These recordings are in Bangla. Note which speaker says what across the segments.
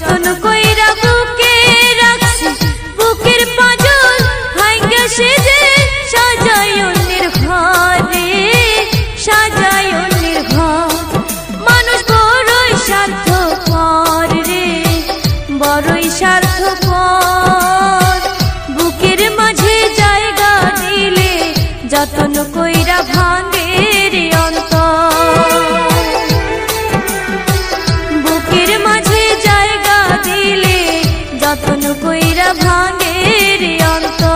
Speaker 1: যতন কইরা বুকে রাখছি বুকের পাঁজর ভাঙ্গা সেজে সাজাই অন্যের ঘরে সাজাই অন্যের ঘর। মানুষ বড়ই স্বার্থপর রে বড়ই স্বার্থপর, বুকের মাঝে জায়গা দিলে যতন কইরা ভাঙে রে অন্তর। বুকের মাঝে জায়গা দিলে যতন কইরা ভাঙে রে অন্তর।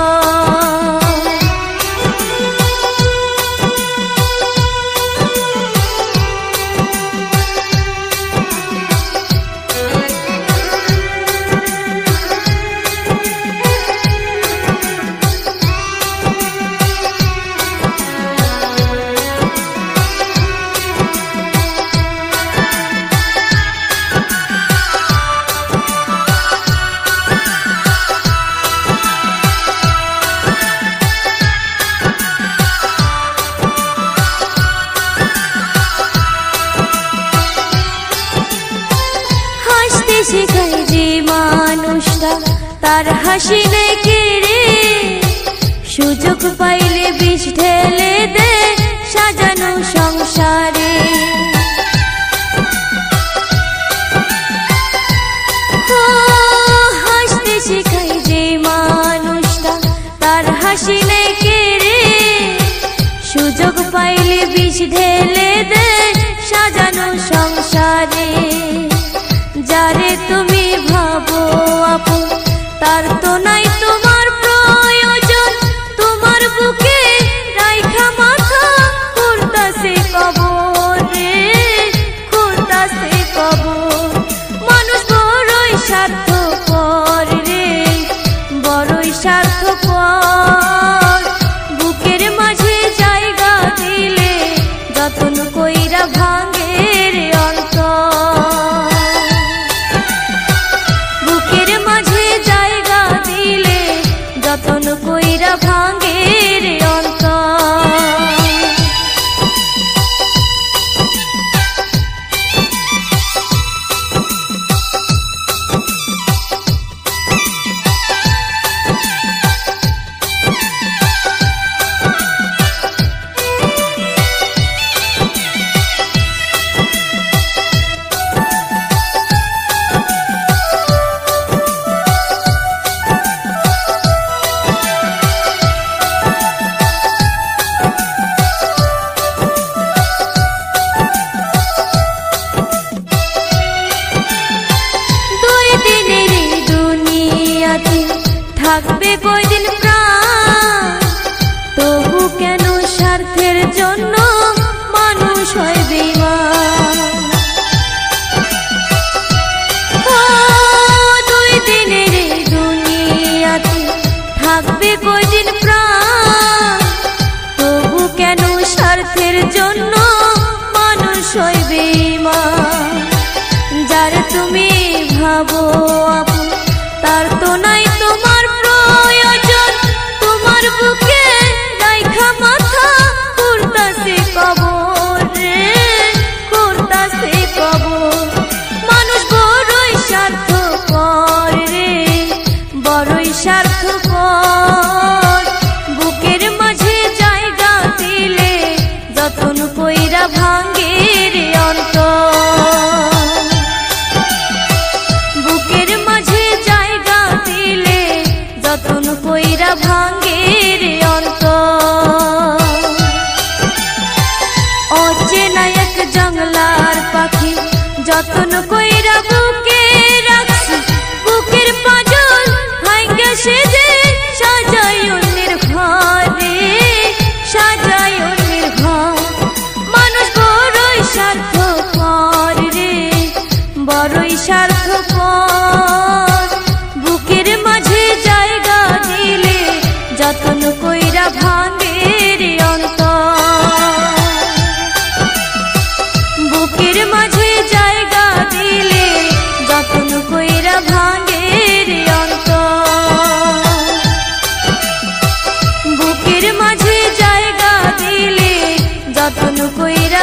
Speaker 1: শেখায় যে মানুষটা তার হাসি নেই কেড়ে, সুযোগ পাইলে বিষ ঢেলে দে সাজানো সংসারে। হাসতে শেখায় যে মানুষটা তার হাসি নেই কেড়ে, সুযোগ পাইলে বিষ ঢেলে দে সাজানো সংসারে। যারে তুমি ভাবো আপন তার তো নাই তোমার প্রয়োজন, তোমার বুকে রাইখা মাথা খুঁড়তাছে কবর রে খুঁড়তাছে কবর। মানুষ বড়ই স্বার্থপর রে বড়ই স্বার্থপর, বুকের মাঝে জায়গা দিলে যতন কইরা ভাঙে রে অন্তর। যতন কইরা ভাঙে রে অন্তর। থাকবে কয়দিন প্রাণ, তবু কেন স্বার্থের জন্য মানুষ হয় বেঈমান। দুই দিনের এই দুনিয়াতে থাকবে কয়দিন প্রাণ, তবু কেন স্বার্থের জন্য মানুষ হয় বেঈমান। যার তুমি ভাবো আপন তার তো নাই তোমার প্রয়োজন, তোমার বুকে রাইখা মাথা খুঁড়তাছে কবর রে খুঁড়তাছে কবর। মানুষ বড়ই স্বার্থপর রে বড়ই স্বার্থপর, বুকের মাঝে জায়গা দিলে যতন কইরা ভাঙে রে অন্তর। বুকের মাঝে জায়গা দিলে যতন কইরা ভাঙে রে অন্তর। অচেনা এক জঙ্গলার পাখি যতন কইরা বুকে রাখছি বুকের পাঁজর ভাঙ্গা সেজে সাজাই অন্যের ঘরে সাজাই অন্যের ঘর। মানুষ বড়ই স্বার্থপর রে বড়ই স্বার্থপর, বুকের মাঝে জায়গা দিলে যতন কইরা ভাঙে রে অন্তর। বুকের মাঝে জায়গা দিলে যতন কইরা ভাঙে রে অন্তর। বুকের মাঝে জায়গা দিলে যতন কইরা